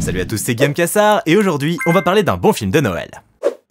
Salut à tous, c'est Guillaume Cassard, et aujourd'hui, on va parler d'un bon film de Noël.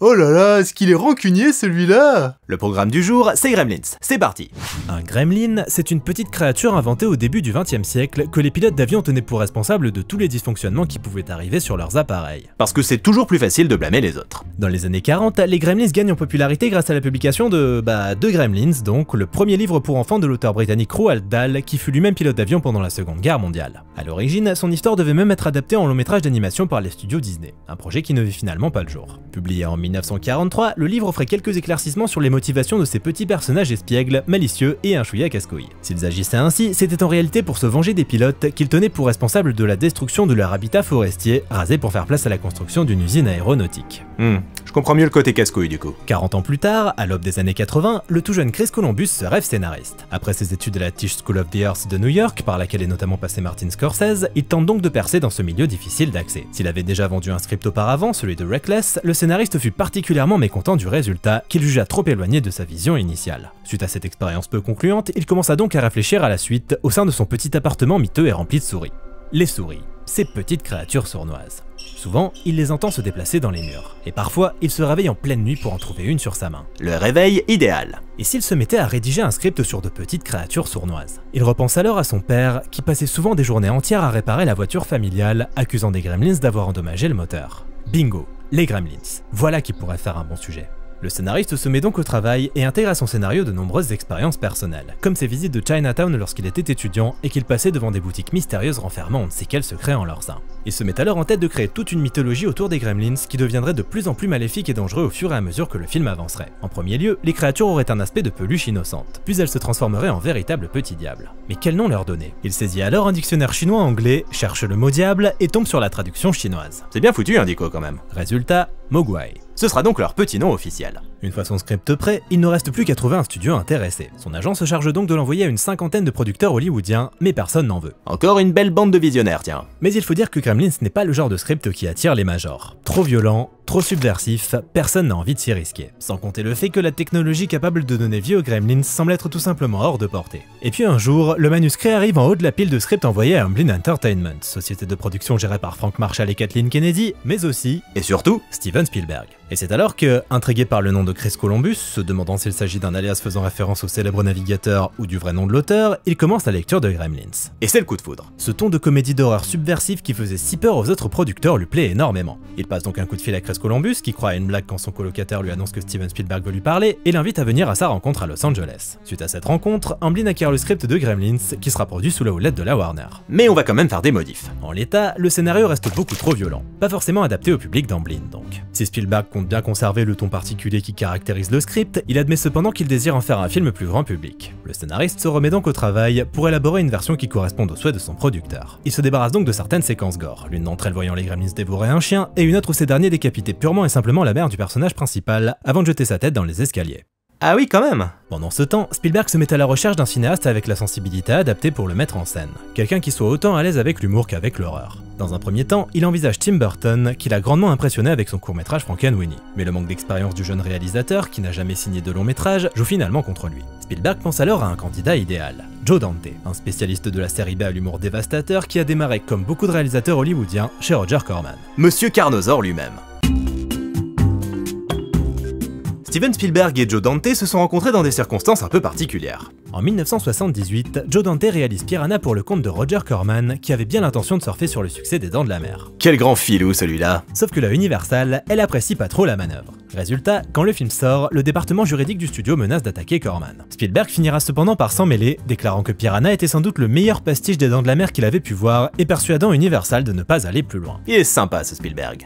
Oh là là, est-ce qu'il est rancunier celui-là? Le programme du jour, c'est Gremlins. C'est parti. Un gremlin, c'est une petite créature inventée au début du XXe siècle que les pilotes d'avion tenaient pour responsables de tous les dysfonctionnements qui pouvaient arriver sur leurs appareils. Parce que c'est toujours plus facile de blâmer les autres. Dans les années 40, les Gremlins gagnent en popularité grâce à la publication de Gremlins, donc le premier livre pour enfants de l'auteur britannique Roald Dahl, qui fut lui-même pilote d'avion pendant la Seconde Guerre mondiale. À l'origine, son histoire devait même être adaptée en long métrage d'animation par les studios Disney, un projet qui ne vit finalement pas le jour. Publié en 1943, le livre offrait quelques éclaircissements sur les motivations de ces petits personnages espiègles, malicieux et un chouïa casse-couilles. S'ils agissaient ainsi, c'était en réalité pour se venger des pilotes qu'ils tenaient pour responsables de la destruction de leur habitat forestier, rasé pour faire place à la construction d'une usine aéronautique. Je comprends mieux le côté casse-couille du coup. 40 ans plus tard, à l'aube des années 80, le tout jeune Chris Columbus se rêve scénariste. Après ses études à la Tisch School of the Arts de New York, par laquelle est notamment passé Martin Scorsese, il tente donc de percer dans ce milieu difficile d'accès. S'il avait déjà vendu un script auparavant, celui de Reckless, le scénariste fut particulièrement mécontent du résultat, qu'il jugea trop éloigné de sa vision initiale. Suite à cette expérience peu concluante, il commença donc à réfléchir à la suite au sein de son petit appartement miteux et rempli de souris. Les souris, ces petites créatures sournoises. Souvent, il les entend se déplacer dans les murs, et parfois, il se réveille en pleine nuit pour en trouver une sur sa main. Le réveil idéal. Et s'il se mettait à rédiger un script sur de petites créatures sournoises? Il repense alors à son père, qui passait souvent des journées entières à réparer la voiture familiale, accusant des Gremlins d'avoir endommagé le moteur. Bingo, les Gremlins. Voilà qui pourrait faire un bon sujet. Le scénariste se met donc au travail et intègre à son scénario de nombreuses expériences personnelles, comme ses visites de Chinatown lorsqu'il était étudiant et qu'il passait devant des boutiques mystérieuses renfermant on ne sait quels secrets en leur sein. Il se met alors en tête de créer toute une mythologie autour des Gremlins qui deviendrait de plus en plus maléfique et dangereux au fur et à mesure que le film avancerait. En premier lieu, les créatures auraient un aspect de peluche innocente, puis elles se transformeraient en véritables petits diables. Mais quel nom leur donner? Il saisit alors un dictionnaire chinois-anglais, cherche le mot diable et tombe sur la traduction chinoise. C'est bien foutu, Indico quand même. Résultat, Mogwai. Ce sera donc leur petit nom officiel. Une fois son script prêt, il ne reste plus qu'à trouver un studio intéressé. Son agent se charge donc de l'envoyer à une cinquantaine de producteurs hollywoodiens, mais personne n'en veut. Encore une belle bande de visionnaires, tiens. Mais il faut dire que Gremlins n'est pas le genre de script qui attire les majors. Trop violent, trop subversif, personne n'a envie de s'y risquer. Sans compter le fait que la technologie capable de donner vie aux Gremlins semble être tout simplement hors de portée. Et puis un jour, le manuscrit arrive en haut de la pile de scripts envoyés à Amblin Entertainment, société de production gérée par Frank Marshall et Kathleen Kennedy, mais aussi, et surtout, Steven Spielberg. Et c'est alors que, intrigué par le nom de Chris Columbus, se demandant s'il s'agit d'un alias faisant référence au célèbre navigateur ou du vrai nom de l'auteur, il commence la lecture de Gremlins. Et c'est le coup de foudre. Ce ton de comédie d'horreur subversif qui faisait si peur aux autres producteurs lui plaît énormément. Il passe donc un coup de fil à Chris Columbus, qui croit à une blague quand son colocataire lui annonce que Steven Spielberg veut lui parler, et l'invite à venir à sa rencontre à Los Angeles. Suite à cette rencontre, Amblin acquiert le script de Gremlins, qui sera produit sous la houlette de la Warner. Mais on va quand même faire des modifs. En l'état, le scénario reste beaucoup trop violent. Pas forcément adapté au public d'Amblin donc. Si Spielberg compte bien conserver le ton particulier qui caractérise le script, il admet cependant qu'il désire en faire un film plus grand public. Le scénariste se remet donc au travail pour élaborer une version qui corresponde aux souhaits de son producteur. Il se débarrasse donc de certaines séquences gore, l'une d'entre elles voyant les Gremlins dévorer un chien, et une autre où ces derniers décapitaient purement et simplement la mère du personnage principal avant de jeter sa tête dans les escaliers. Ah oui, quand même. Pendant ce temps, Spielberg se met à la recherche d'un cinéaste avec la sensibilité adaptée pour le mettre en scène. Quelqu'un qui soit autant à l'aise avec l'humour qu'avec l'horreur. Dans un premier temps, il envisage Tim Burton, qui l'a grandement impressionné avec son court-métrage Frankenweenie. Mais le manque d'expérience du jeune réalisateur, qui n'a jamais signé de long métrage, joue finalement contre lui. Spielberg pense alors à un candidat idéal, Joe Dante, un spécialiste de la série B à l'humour dévastateur qui a démarré comme beaucoup de réalisateurs hollywoodiens chez Roger Corman. Monsieur Carnosaur lui-même. Steven Spielberg et Joe Dante se sont rencontrés dans des circonstances un peu particulières. En 1978, Joe Dante réalise Piranha pour le compte de Roger Corman, qui avait bien l'intention de surfer sur le succès des Dents de la Mer. Quel grand filou celui-là. Sauf que la Universal, elle apprécie pas trop la manœuvre. Résultat, quand le film sort, le département juridique du studio menace d'attaquer Corman. Spielberg finira cependant par s'en mêler, déclarant que Piranha était sans doute le meilleur pastiche des Dents de la Mer qu'il avait pu voir, et persuadant Universal de ne pas aller plus loin. Il est sympa ce Spielberg.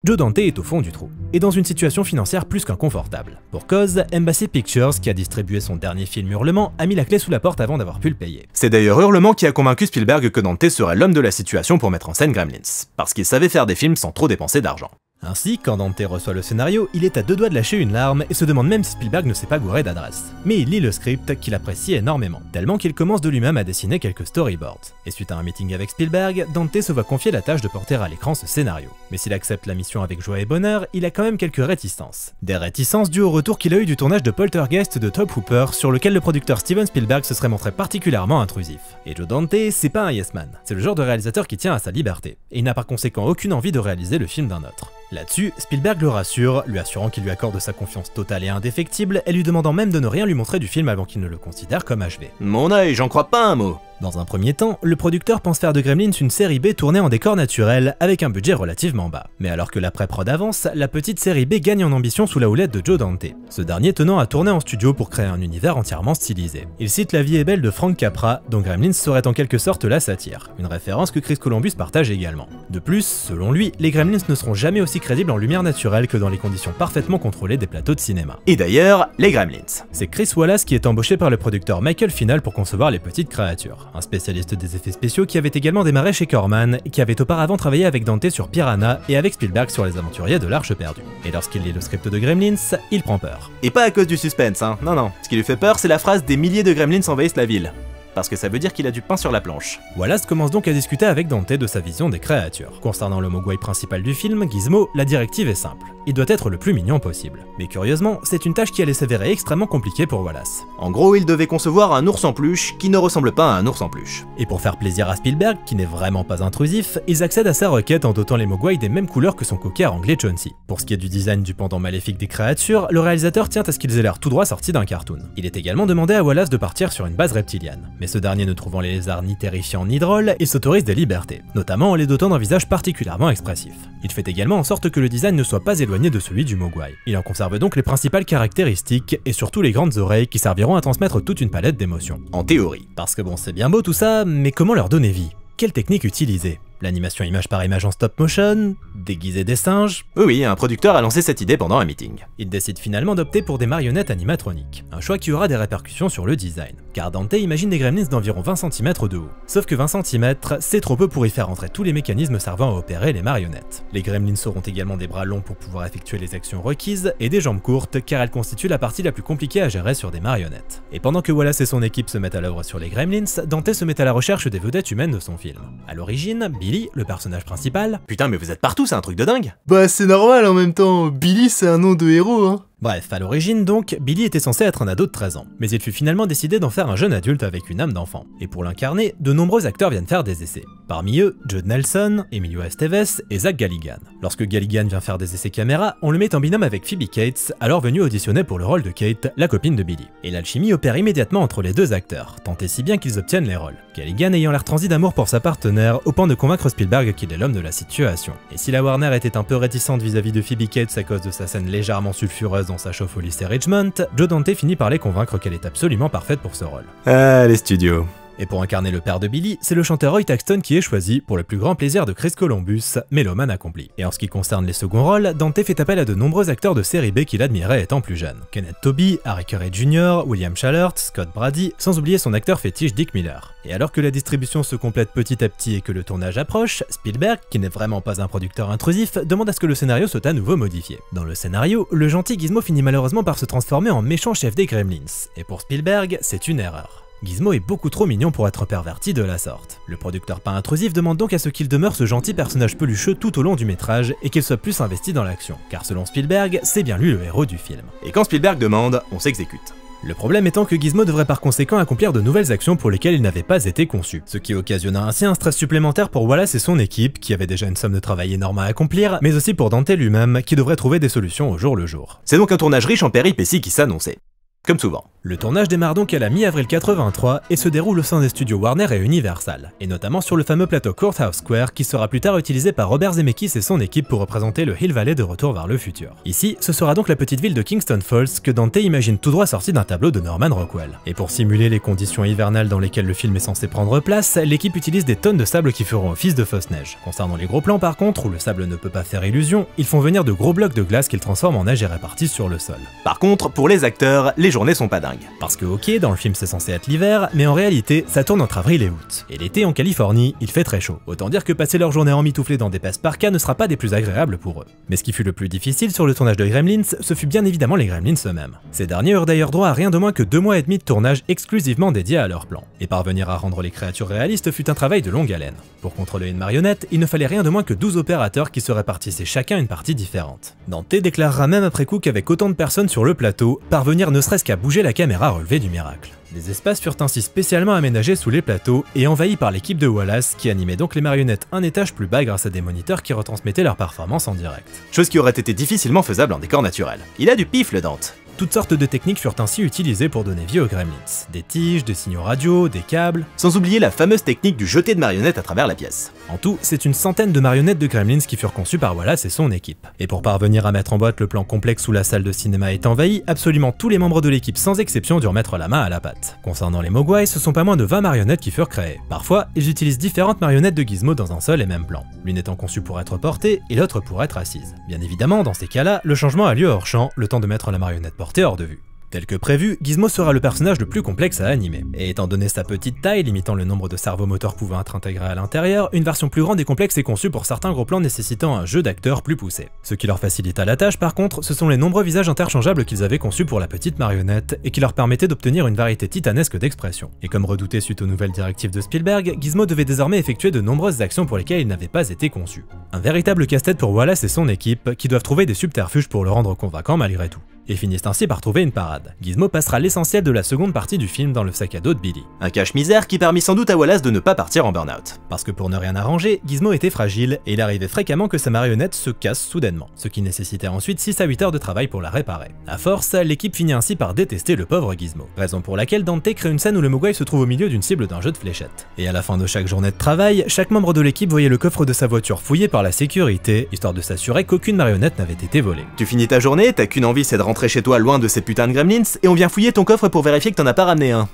Joe Dante est au fond du trou, et dans une situation financière plus qu'inconfortable. Pour cause, Embassy Pictures, qui a distribué son dernier film Hurlement, a mis la clé sous la porte avant d'avoir pu le payer. C'est d'ailleurs Hurlement qui a convaincu Spielberg que Dante serait l'homme de la situation pour mettre en scène Gremlins, parce qu'il savait faire des films sans trop dépenser d'argent. Ainsi, quand Dante reçoit le scénario, il est à deux doigts de lâcher une larme et se demande même si Spielberg ne s'est pas gouré d'adresse. Mais il lit le script qu'il apprécie énormément, tellement qu'il commence de lui-même à dessiner quelques storyboards. Et suite à un meeting avec Spielberg, Dante se voit confier la tâche de porter à l'écran ce scénario. Mais s'il accepte la mission avec joie et bonheur, il a quand même quelques réticences. Des réticences dues au retour qu'il a eu du tournage de Poltergeist de Tobe Hooper, sur lequel le producteur Steven Spielberg se serait montré particulièrement intrusif. Et Joe Dante, c'est pas un yes man, c'est le genre de réalisateur qui tient à sa liberté, et il n'a par conséquent aucune envie de réaliser le film d'un autre. Là-dessus, Spielberg le rassure, lui assurant qu'il lui accorde sa confiance totale et indéfectible, et lui demandant même de ne rien lui montrer du film avant qu'il ne le considère comme achevé. Mon œil, j'en crois pas un mot. Dans un premier temps, le producteur pense faire de Gremlins une série B tournée en décor naturel avec un budget relativement bas. Mais alors que la pré-prod avance, la petite série B gagne en ambition sous la houlette de Joe Dante, ce dernier tenant à tourner en studio pour créer un univers entièrement stylisé. Il cite La vie est belle de Frank Capra, dont Gremlins serait en quelque sorte la satire, une référence que Chris Columbus partage également. De plus, selon lui, les Gremlins ne seront jamais aussi crédibles en lumière naturelle que dans les conditions parfaitement contrôlées des plateaux de cinéma. Et d'ailleurs, les Gremlins. C'est Chris Wallace qui est embauché par le producteur Michael Final pour concevoir les petites créatures, un spécialiste des effets spéciaux qui avait également démarré chez Corman et qui avait auparavant travaillé avec Dante sur Piranha et avec Spielberg sur Les Aventuriers de l'Arche perdue. Et lorsqu'il lit le script de Gremlins, il prend peur. Et pas à cause du suspense, hein, non. Ce qui lui fait peur, c'est la phrase « des milliers de Gremlins envahissent la ville ». Parce que ça veut dire qu'il a du pain sur la planche. Wallace commence donc à discuter avec Dante de sa vision des créatures. Concernant le mogwai principal du film, Gizmo, la directive est simple. Il doit être le plus mignon possible. Mais curieusement, c'est une tâche qui allait s'avérer extrêmement compliquée pour Wallace. En gros, il devait concevoir un ours en peluche qui ne ressemble pas à un ours en peluche. Et pour faire plaisir à Spielberg, qui n'est vraiment pas intrusif, ils accèdent à sa requête en dotant les mogwai des mêmes couleurs que son cocker anglais Chauncey. Pour ce qui est du design du pendant maléfique des créatures, le réalisateur tient à ce qu'ils aient l'air tout droit sortis d'un cartoon. Il est également demandé à Wallace de partir sur une base reptilienne. Mais ce dernier ne trouvant les lézards ni terrifiants ni drôles, il s'autorise des libertés, notamment en les dotant d'un visage particulièrement expressif. Il fait également en sorte que le design ne soit pas éloigné de celui du mogwai. Il en conserve donc les principales caractéristiques et surtout les grandes oreilles qui serviront à transmettre toute une palette d'émotions. En théorie. Parce que bon, c'est bien beau tout ça, mais comment leur donner vie? Quelle technique utiliser? L'animation image par image en stop motion? Déguiser des singes? Oui, un producteur a lancé cette idée pendant un meeting. Il décide finalement d'opter pour des marionnettes animatroniques, un choix qui aura des répercussions sur le design, car Dante imagine des gremlins d'environ 20 cm de haut. Sauf que 20 cm, c'est trop peu pour y faire entrer tous les mécanismes servant à opérer les marionnettes. Les gremlins auront également des bras longs pour pouvoir effectuer les actions requises, et des jambes courtes, car elles constituent la partie la plus compliquée à gérer sur des marionnettes. Et pendant que Wallace et son équipe se mettent à l'œuvre sur les gremlins, Dante se met à la recherche des vedettes humaines de son film. À l'origine, Billy, le personnage principal... Putain, mais vous êtes partout, c'est un truc de dingue! Bah c'est normal en même temps, Billy c'est un nom de héros hein. Bref, à l'origine donc, Billy était censé être un ado de 13 ans, mais il fut finalement décidé d'en faire un jeune adulte avec une âme d'enfant. Et pour l'incarner, de nombreux acteurs viennent faire des essais. Parmi eux, Judd Nelson, Emilio Estevez et Zach Galligan. Lorsque Galligan vient faire des essais caméra, on le met en binôme avec Phoebe Cates, alors venue auditionner pour le rôle de Kate, la copine de Billy. Et l'alchimie opère immédiatement entre les deux acteurs, tant et si bien qu'ils obtiennent les rôles. Galligan ayant l'air transi d'amour pour sa partenaire, au point de convaincre Spielberg qu'il est l'homme de la situation. Et si la Warner était un peu réticente vis-à-vis de Phoebe Cates à cause de sa scène légèrement sulfureuse dans sa chauffe au lycée Richmond, Joe Dante finit par les convaincre qu'elle est absolument parfaite pour ce rôle. Ah, les studios. Et pour incarner le père de Billy, c'est le chanteur Roy Thaxton qui est choisi pour le plus grand plaisir de Chris Columbus, mélomane accompli. Et en ce qui concerne les seconds rôles, Dante fait appel à de nombreux acteurs de série B qu'il admirait étant plus jeune. Kenneth Tobey, Harry Carey Jr., William Schallert, Scott Brady, sans oublier son acteur fétiche Dick Miller. Et alors que la distribution se complète petit à petit et que le tournage approche, Spielberg, qui n'est vraiment pas un producteur intrusif, demande à ce que le scénario soit à nouveau modifié. Dans le scénario, le gentil Gizmo finit malheureusement par se transformer en méchant chef des Gremlins. Et pour Spielberg, c'est une erreur. Gizmo est beaucoup trop mignon pour être perverti de la sorte. Le producteur pas intrusif demande donc à ce qu'il demeure ce gentil personnage pelucheux tout au long du métrage et qu'il soit plus investi dans l'action, car selon Spielberg, c'est bien lui le héros du film. Et quand Spielberg demande, on s'exécute. Le problème étant que Gizmo devrait par conséquent accomplir de nouvelles actions pour lesquelles il n'avait pas été conçu, ce qui occasionna ainsi un stress supplémentaire pour Wallace et son équipe, qui avaient déjà une somme de travail énorme à accomplir, mais aussi pour Dante lui-même, qui devrait trouver des solutions au jour le jour. C'est donc un tournage riche en péripéties qui s'annonçait. Comme souvent. Le tournage démarre donc à la mi-avril 83 et se déroule au sein des studios Warner et Universal, et notamment sur le fameux plateau Courthouse Square qui sera plus tard utilisé par Robert Zemeckis et son équipe pour représenter le Hill Valley de Retour vers le futur. Ici, ce sera donc la petite ville de Kingston Falls que Dante imagine tout droit sortie d'un tableau de Norman Rockwell. Et pour simuler les conditions hivernales dans lesquelles le film est censé prendre place, l'équipe utilise des tonnes de sable qui feront office de fausse neige. Concernant les gros plans par contre, où le sable ne peut pas faire illusion, ils font venir de gros blocs de glace qu'ils transforment en neige et répartissent sur le sol. Par contre, pour les acteurs, les journées sont pas dingues. dingue. Parce que ok, dans le film c'est censé être l'hiver, mais en réalité ça tourne entre avril et août. Et l'été en Californie, il fait très chaud. Autant dire que passer leur journée emmitouflée dans d'épaisses parkas ne sera pas des plus agréables pour eux. Mais ce qui fut le plus difficile sur le tournage de Gremlins, ce fut bien évidemment les Gremlins eux-mêmes. Ces derniers eurent d'ailleurs droit à rien de moins que 2 mois et demi de tournage exclusivement dédiés à leur plan. Et parvenir à rendre les créatures réalistes fut un travail de longue haleine. Pour contrôler une marionnette, il ne fallait rien de moins que 12 opérateurs qui se répartissaient chacun une partie différente. Dante déclarera même après coup qu'avec autant de personnes sur le plateau, parvenir ne serait-ce qu'à bouger la caméra relevait du miracle. Les espaces furent ainsi spécialement aménagés sous les plateaux et envahis par l'équipe de Wallace qui animait donc les marionnettes un étage plus bas grâce à des moniteurs qui retransmettaient leurs performances en direct. Chose qui aurait été difficilement faisable en décor naturel. Il a du pif le Dante. Toutes sortes de techniques furent ainsi utilisées pour donner vie aux Gremlins. Des tiges, des signaux radio, des câbles... Sans oublier la fameuse technique du jeté de marionnettes à travers la pièce. En tout, c'est une centaine de marionnettes de Gremlins qui furent conçues par Wallace et son équipe. Et pour parvenir à mettre en boîte le plan complexe où la salle de cinéma est envahie, absolument tous les membres de l'équipe sans exception durent mettre la main à la pâte. Concernant les Mogwai, ce sont pas moins de 20 marionnettes qui furent créées. Parfois, ils utilisent différentes marionnettes de Gizmo dans un seul et même plan. L'une étant conçue pour être portée et l'autre pour être assise. Bien évidemment, dans ces cas-là, le changement a lieu hors champ, le temps de mettre la marionnette portée hors de vue. Tel que prévu, Gizmo sera le personnage le plus complexe à animer, et étant donné sa petite taille, limitant le nombre de servomoteurs pouvant être intégrés à l'intérieur, une version plus grande et complexe est conçue pour certains gros plans nécessitant un jeu d'acteurs plus poussé. Ce qui leur facilita la tâche par contre, ce sont les nombreux visages interchangeables qu'ils avaient conçus pour la petite marionnette, et qui leur permettaient d'obtenir une variété titanesque d'expressions. Et comme redouté suite aux nouvelles directives de Spielberg, Gizmo devait désormais effectuer de nombreuses actions pour lesquelles il n'avait pas été conçu. Un véritable casse-tête pour Wallace et son équipe, qui doivent trouver des subterfuges pour le rendre convaincant malgré tout. Et finissent ainsi par trouver une parade. Gizmo passera l'essentiel de la seconde partie du film dans le sac à dos de Billy. Un cache-misère qui permit sans doute à Wallace de ne pas partir en burn-out. Parce que pour ne rien arranger, Gizmo était fragile et il arrivait fréquemment que sa marionnette se casse soudainement, ce qui nécessitait ensuite 6 à 8 heures de travail pour la réparer. À force, l'équipe finit ainsi par détester le pauvre Gizmo, raison pour laquelle Dante crée une scène où le Mogwai se trouve au milieu d'une cible d'un jeu de fléchettes. Et à la fin de chaque journée de travail, chaque membre de l'équipe voyait le coffre de sa voiture fouillé par la sécurité, histoire de s'assurer qu'aucune marionnette n'avait été volée. Tu finis ta journée, t'as qu'une envie, c'est de rentrer chez toi loin de ces putains de Gremlins, et on vient fouiller ton coffre pour vérifier que t'en as pas ramené un.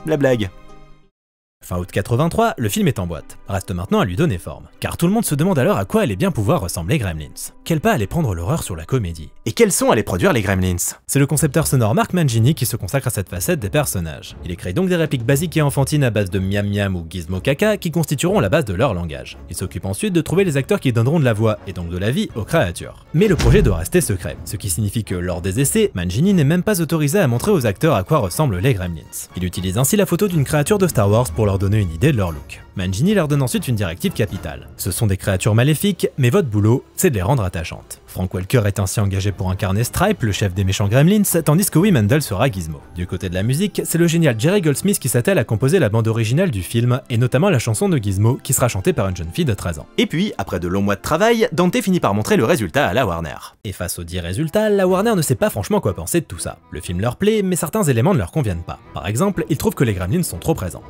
La blague. Fin août 83, le film est en boîte. Reste maintenant à lui donner forme. Car tout le monde se demande alors à quoi allait bien pouvoir ressembler Gremlins. Quel pas allait prendre l'horreur sur la comédie. Et quels sons allaient produire les Gremlins? C'est le concepteur sonore Mark Mangini qui se consacre à cette facette des personnages. Il écrit donc des répliques basiques et enfantines à base de miam miam ou gizmo caca qui constitueront la base de leur langage. Il s'occupe ensuite de trouver les acteurs qui donneront de la voix et donc de la vie aux créatures. Mais le projet doit rester secret, ce qui signifie que lors des essais, Mangini n'est même pas autorisé à montrer aux acteurs à quoi ressemblent les Gremlins. Il utilise ainsi la photo d'une créature de Star Wars pour leur donner une idée de leur look. Mangini leur donne ensuite une directive capitale. Ce sont des créatures maléfiques, mais votre boulot, c'est de les rendre attachantes. Frank Welker est ainsi engagé pour incarner Stripe, le chef des méchants Gremlins, tandis que Howie Mandel sera Gizmo. Du côté de la musique, c'est le génial Jerry Goldsmith qui s'attelle à composer la bande originale du film, et notamment la chanson de Gizmo, qui sera chantée par une jeune fille de 13 ans. Et puis, après de longs mois de travail, Dante finit par montrer le résultat à la Warner. Et face aux 10 résultats, la Warner ne sait pas franchement quoi penser de tout ça. Le film leur plaît, mais certains éléments ne leur conviennent pas. Par exemple, ils trouvent que les Gremlins sont trop présents.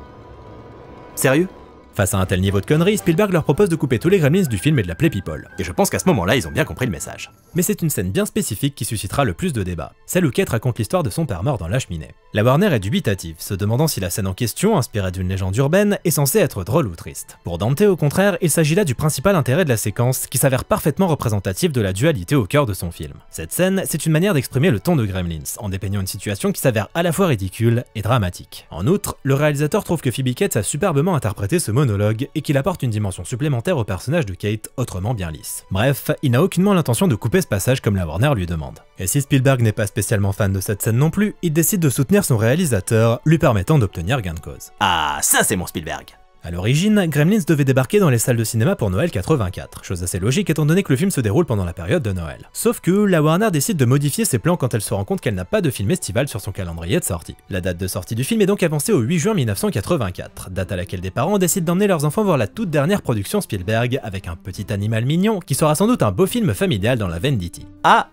Sérieux? Face à un tel niveau de conneries, Spielberg leur propose de couper tous les Gremlins du film et de l'appeler People. Et je pense qu'à ce moment-là, ils ont bien compris le message. Mais c'est une scène bien spécifique qui suscitera le plus de débats, celle où Kate raconte l'histoire de son père mort dans la cheminée. La Warner est dubitative, se demandant si la scène en question, inspirée d'une légende urbaine, est censée être drôle ou triste. Pour Dante, au contraire, il s'agit là du principal intérêt de la séquence, qui s'avère parfaitement représentative de la dualité au cœur de son film. Cette scène, c'est une manière d'exprimer le ton de Gremlins, en dépeignant une situation qui s'avère à la fois ridicule et dramatique. En outre, le réalisateur trouve que Phoebe Cates a superbement interprété ce monologue, et qu'il apporte une dimension supplémentaire au personnage de Kate, autrement bien lisse. Bref, il n'a aucunement l'intention de couper ce passage comme la Warner lui demande. Et si Spielberg n'est pas spécialement fan de cette scène non plus, il décide de soutenir son réalisateur, lui permettant d'obtenir gain de cause. Ah, ça c'est mon Spielberg! A l'origine, Gremlins devait débarquer dans les salles de cinéma pour Noël 84, chose assez logique étant donné que le film se déroule pendant la période de Noël. Sauf que la Warner décide de modifier ses plans quand elle se rend compte qu'elle n'a pas de film estival sur son calendrier de sortie. La date de sortie du film est donc avancée au 8 juin 1984, date à laquelle des parents décident d'emmener leurs enfants voir la toute dernière production Spielberg avec un petit animal mignon qui sera sans doute un beau film familial dans la veine d'E.T. Ah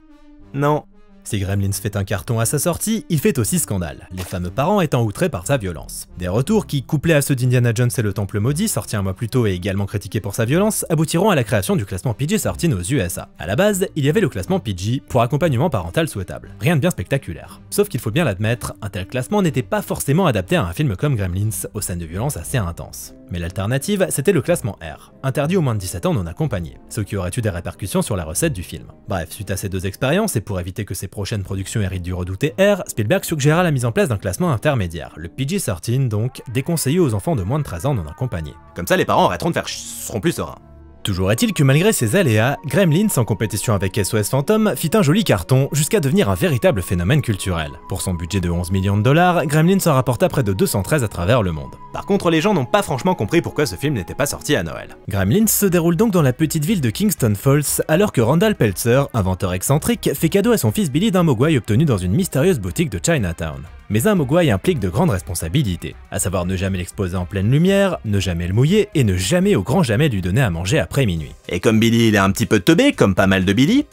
non. Si Gremlins fait un carton à sa sortie, il fait aussi scandale, les fameux parents étant outrés par sa violence. Des retours qui, couplés à ceux d'Indiana Jones et le Temple Maudit, sorti un mois plus tôt et également critiqué pour sa violence, aboutiront à la création du classement PG-13 aux USA. À la base, il y avait le classement PG pour accompagnement parental souhaitable. Rien de bien spectaculaire. Sauf qu'il faut bien l'admettre, un tel classement n'était pas forcément adapté à un film comme Gremlins, aux scènes de violence assez intenses. Mais l'alternative, c'était le classement R, interdit aux moins de 17 ans non accompagnés, ce qui aurait eu des répercussions sur la recette du film. Bref, suite à ces deux expériences, et pour éviter que ces prochaine production hérite du redouté R, Spielberg suggéra la mise en place d'un classement intermédiaire, le PG-13 donc, déconseillé aux enfants de moins de 13 ans non accompagnés. Comme ça les parents arrêteront de faire seront plus sereins. Toujours est-il que malgré ses aléas, Gremlins en compétition avec SOS Phantom fit un joli carton jusqu'à devenir un véritable phénomène culturel. Pour son budget de 11 millions de dollars, Gremlins en rapporta près de 213 à travers le monde. Par contre, les gens n'ont pas franchement compris pourquoi ce film n'était pas sorti à Noël. Gremlins se déroule donc dans la petite ville de Kingston Falls, alors que Randall Peltzer, inventeur excentrique, fait cadeau à son fils Billy d'un mogwai obtenu dans une mystérieuse boutique de Chinatown. Mais un mogwai implique de grandes responsabilités, à savoir ne jamais l'exposer en pleine lumière, ne jamais le mouiller et ne jamais au grand jamais lui donner à manger après minuit. Et comme Billy il est un petit peu teubé, comme pas mal de Billy,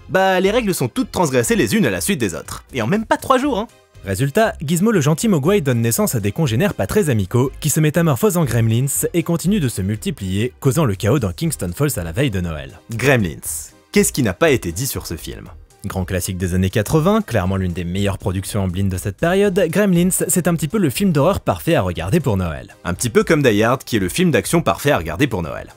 bah les règles sont toutes transgressées les unes à la suite des autres. Et en même pas 3 jours hein. Résultat, Gizmo le gentil mogwai donne naissance à des congénères pas très amicaux qui se métamorphosent en Gremlins et continuent de se multiplier, causant le chaos dans Kingston Falls à la veille de Noël. Gremlins. Qu'est-ce qui n'a pas été dit sur ce film? Grand classique des années 80, clairement l'une des meilleures productions en blind de cette période, Gremlins, c'est un petit peu le film d'horreur parfait à regarder pour Noël. Un petit peu comme Die Hard qui est le film d'action parfait à regarder pour Noël.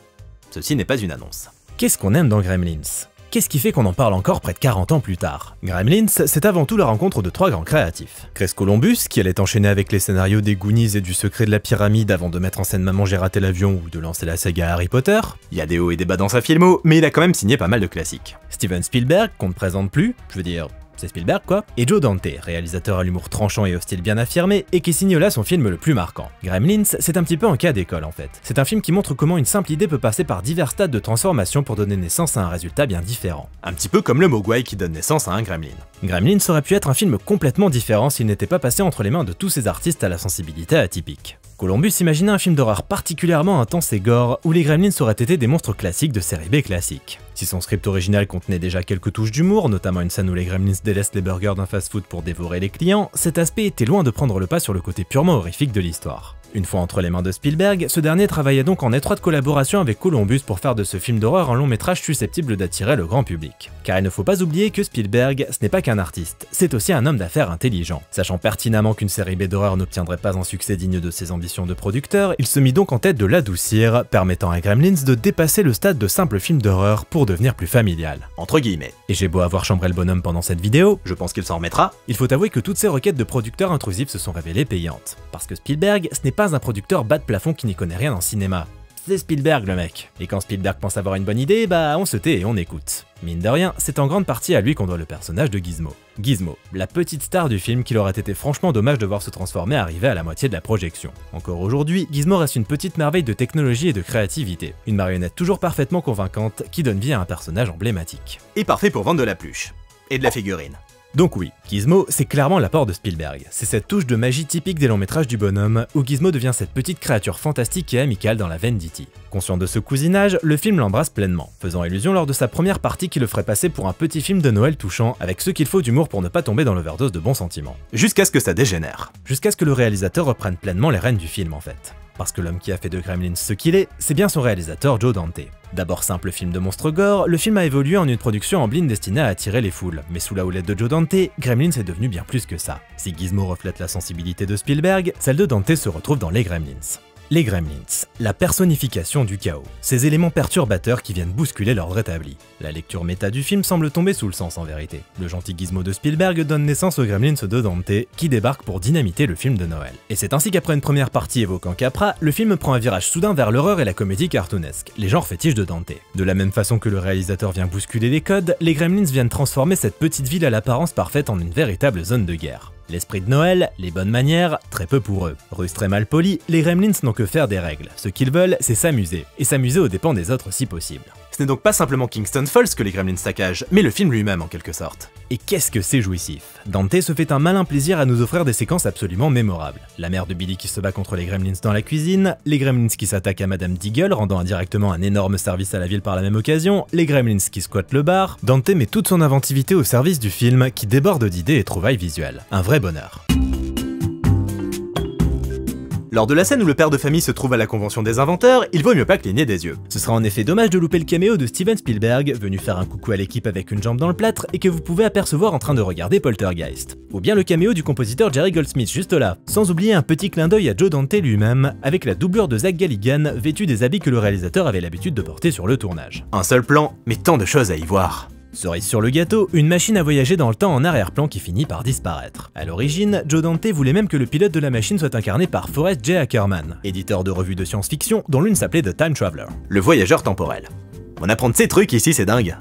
Ceci n'est pas une annonce. Qu'est-ce qu'on aime dans Gremlins? Qu'est-ce qui fait qu'on en parle encore près de 40 ans plus tard? Gremlins, c'est avant tout la rencontre de 3 grands créatifs. Chris Columbus, qui allait enchaîner avec les scénarios des Goonies et du Secret de la Pyramide avant de mettre en scène Maman j'ai raté l'avion ou de lancer la saga Harry Potter. Il y a des hauts et des bas dans sa filmo, mais il a quand même signé pas mal de classiques. Steven Spielberg, qu'on ne présente plus, je veux dire... c'est Spielberg quoi, et Joe Dante, réalisateur à l'humour tranchant et au style bien affirmé, et qui signe là son film le plus marquant. Gremlins, c'est un petit peu un cas d'école en fait. C'est un film qui montre comment une simple idée peut passer par divers stades de transformation pour donner naissance à un résultat bien différent. Un petit peu comme le mogwai qui donne naissance à un gremlin. Gremlins aurait pu être un film complètement différent s'il n'était pas passé entre les mains de tous ces artistes à la sensibilité atypique. Columbus imaginait un film d'horreur particulièrement intense et gore, où les Gremlins auraient été des monstres classiques de série B classique. Si son script original contenait déjà quelques touches d'humour, notamment une scène où les Gremlins délaissent les burgers d'un fast-food pour dévorer les clients, cet aspect était loin de prendre le pas sur le côté purement horrifique de l'histoire. Une fois entre les mains de Spielberg, ce dernier travaillait donc en étroite collaboration avec Columbus pour faire de ce film d'horreur un long métrage susceptible d'attirer le grand public. Car il ne faut pas oublier que Spielberg, ce n'est pas qu'un artiste, c'est aussi un homme d'affaires intelligent. Sachant pertinemment qu'une série B d'horreur n'obtiendrait pas un succès digne de ses ambitions de producteur, il se mit donc en tête de l'adoucir, permettant à Gremlins de dépasser le stade de simple film d'horreur pour devenir plus familial. Entre guillemets. Et j'ai beau avoir chambré le bonhomme pendant cette vidéo, je pense qu'il s'en remettra. Il faut avouer que toutes ces requêtes de producteurs intrusifs se sont révélées payantes. Parce que Spielberg, ce n'est pas un producteur bas de plafond qui n'y connaît rien en cinéma. C'est Spielberg le mec. Et quand Spielberg pense avoir une bonne idée, bah on se tait et on écoute. Mine de rien, c'est en grande partie à lui qu'on doit le personnage de Gizmo. Gizmo, la petite star du film qu'il aurait été franchement dommage de voir se transformer arrivé à la moitié de la projection. Encore aujourd'hui, Gizmo reste une petite merveille de technologie et de créativité. Une marionnette toujours parfaitement convaincante qui donne vie à un personnage emblématique. Et parfait pour vendre de la pluche. Et de la figurine. Donc oui, Gizmo, c'est clairement l'apport de Spielberg. C'est cette touche de magie typique des longs métrages du bonhomme, où Gizmo devient cette petite créature fantastique et amicale dans la veine d'E.T. Conscient de ce cousinage, le film l'embrasse pleinement, faisant illusion lors de sa première partie qui le ferait passer pour un petit film de Noël touchant, avec ce qu'il faut d'humour pour ne pas tomber dans l'overdose de bons sentiments. Jusqu'à ce que ça dégénère. Jusqu'à ce que le réalisateur reprenne pleinement les rênes du film en fait. Parce que l'homme qui a fait de Gremlins ce qu'il est, c'est bien son réalisateur Joe Dante. D'abord simple film de monstre gore, le film a évolué en une production en blind destinée à attirer les foules, mais sous la houlette de Joe Dante, Gremlins est devenu bien plus que ça. Si Gizmo reflète la sensibilité de Spielberg, celle de Dante se retrouve dans les Gremlins. Les Gremlins, la personnification du chaos, ces éléments perturbateurs qui viennent bousculer l'ordre établi. La lecture méta du film semble tomber sous le sens en vérité. Le gentil Gizmo de Spielberg donne naissance aux Gremlins de Dante, qui débarquent pour dynamiter le film de Noël. Et c'est ainsi qu'après une première partie évoquant Capra, le film prend un virage soudain vers l'horreur et la comédie cartoonesque, les genres fétiches de Dante. De la même façon que le réalisateur vient bousculer les codes, les Gremlins viennent transformer cette petite ville à l'apparence parfaite en une véritable zone de guerre. L'esprit de Noël, les bonnes manières, très peu pour eux. Rustres et mal polis, les Gremlins n'ont que faire des règles. Ce qu'ils veulent, c'est s'amuser. Et s'amuser aux dépens des autres si possible. Ce n'est donc pas simplement Kingston Falls que les Gremlins saccagent, mais le film lui-même en quelque sorte. Et qu'est-ce que c'est jouissif! Dante se fait un malin plaisir à nous offrir des séquences absolument mémorables. La mère de Billy qui se bat contre les Gremlins dans la cuisine, les Gremlins qui s'attaquent à Madame Deagle, rendant indirectement un énorme service à la ville par la même occasion, les Gremlins qui squattent le bar. Dante met toute son inventivité au service du film qui déborde d'idées et trouvailles visuelles. Un vrai bonheur. Lors de la scène où le père de famille se trouve à la convention des inventeurs, il vaut mieux pas cligner des yeux. Ce sera en effet dommage de louper le caméo de Steven Spielberg, venu faire un coucou à l'équipe avec une jambe dans le plâtre et que vous pouvez apercevoir en train de regarder Poltergeist. Ou bien le caméo du compositeur Jerry Goldsmith juste là, sans oublier un petit clin d'œil à Joe Dante lui-même, avec la doublure de Zach Galligan vêtu des habits que le réalisateur avait l'habitude de porter sur le tournage. Un seul plan, mais tant de choses à y voir. Cerise sur le gâteau, une machine à voyager dans le temps en arrière-plan qui finit par disparaître. À l'origine, Joe Dante voulait même que le pilote de la machine soit incarné par Forrest J. Ackerman, éditeur de revues de science-fiction dont l'une s'appelait The Time Traveler. Le voyageur temporel. On apprend de ces trucs ici, c'est dingue.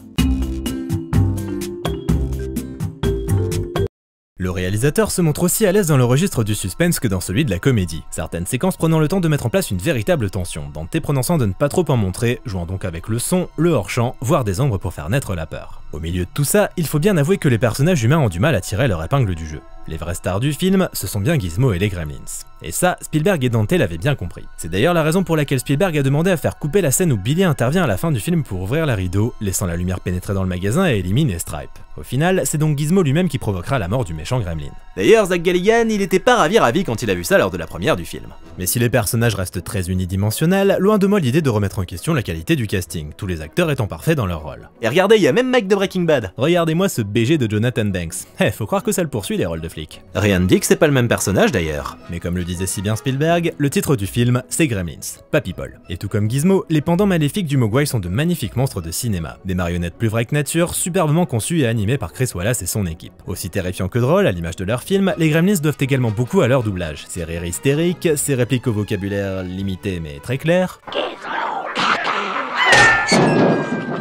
Le réalisateur se montre aussi à l'aise dans le registre du suspense que dans celui de la comédie, certaines séquences prenant le temps de mettre en place une véritable tension, Dante prenant soin de ne pas trop en montrer, jouant donc avec le son, le hors-champ, voire des ombres pour faire naître la peur. Au milieu de tout ça, il faut bien avouer que les personnages humains ont du mal à tirer leur épingle du jeu. Les vraies stars du film, ce sont bien Gizmo et les Gremlins. Et ça, Spielberg et Dante l'avaient bien compris. C'est d'ailleurs la raison pour laquelle Spielberg a demandé à faire couper la scène où Billy intervient à la fin du film pour ouvrir la rideau, laissant la lumière pénétrer dans le magasin et éliminer Stripe. Au final, c'est donc Gizmo lui-même qui provoquera la mort du méchant Gremlin. D'ailleurs, Zach Galligan, il était pas ravi quand il a vu ça lors de la première du film. Mais si les personnages restent très unidimensionnels, loin de moi l'idée de remettre en question la qualité du casting, tous les acteurs étant parfaits dans leur rôle. Et regardez, il y a même Mike de Breaking Bad. Regardez-moi ce BG de Jonathan Banks. Faut croire que ça le poursuit les rôles de flics. Rien ne dit que c'est pas le même personnage d'ailleurs. Mais comme le disait si bien Spielberg, le titre du film, c'est Gremlins, pas People. Et tout comme Gizmo, les pendants maléfiques du Mogwai sont de magnifiques monstres de cinéma. Des marionnettes plus vraies que nature, superbement conçues et animées par Chris Wallace et son équipe. Aussi terrifiants que drôles, à l'image de leur film, les Gremlins doivent également beaucoup à leur doublage. Ces rires hystériques, ces répliques au vocabulaire limité mais très clair.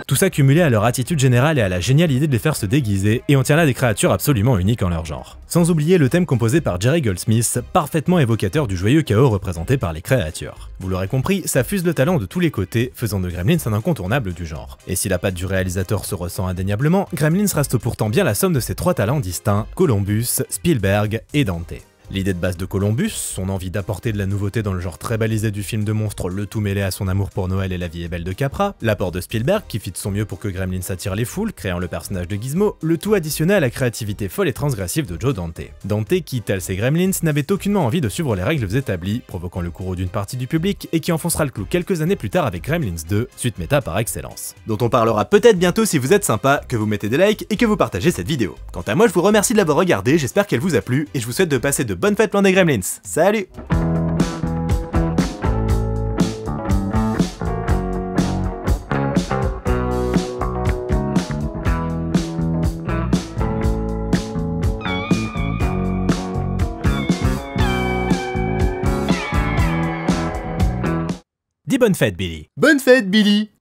Tout ça cumulé à leur attitude générale et à la géniale idée de les faire se déguiser, et on tient là des créatures absolument uniques en leur genre. Sans oublier le thème composé par Jerry Goldsmith, parfaitement évocateur du joyeux chaos représenté par les créatures. Vous l'aurez compris, ça fuse le talent de tous les côtés, faisant de Gremlins un incontournable du genre. Et si la patte du réalisateur se ressent indéniablement, Gremlins reste pourtant bien la somme de ces trois talents distincts, Columbus, Spielberg et Dante. L'idée de base de Columbus, son envie d'apporter de la nouveauté dans le genre très balisé du film de monstre, le tout mêlé à son amour pour Noël et La vie est belle de Capra, l'apport de Spielberg qui fit de son mieux pour que Gremlins attire les foules, créant le personnage de Gizmo, le tout additionné à la créativité folle et transgressive de Joe Dante. Dante qui, tel ses Gremlins, n'avait aucunement envie de suivre les règles établies, provoquant le courroux d'une partie du public et qui enfoncera le clou quelques années plus tard avec Gremlins 2, suite méta par excellence. Dont on parlera peut-être bientôt si vous êtes sympa, que vous mettez des likes et que vous partagez cette vidéo. Quant à moi, je vous remercie de l'avoir regardé, j'espère qu'elle vous a plu et je vous souhaite de passer de bonnes fêtes plein des Gremlins. Salut! Dis bonne fête, Billy. Bonne fête, Billy!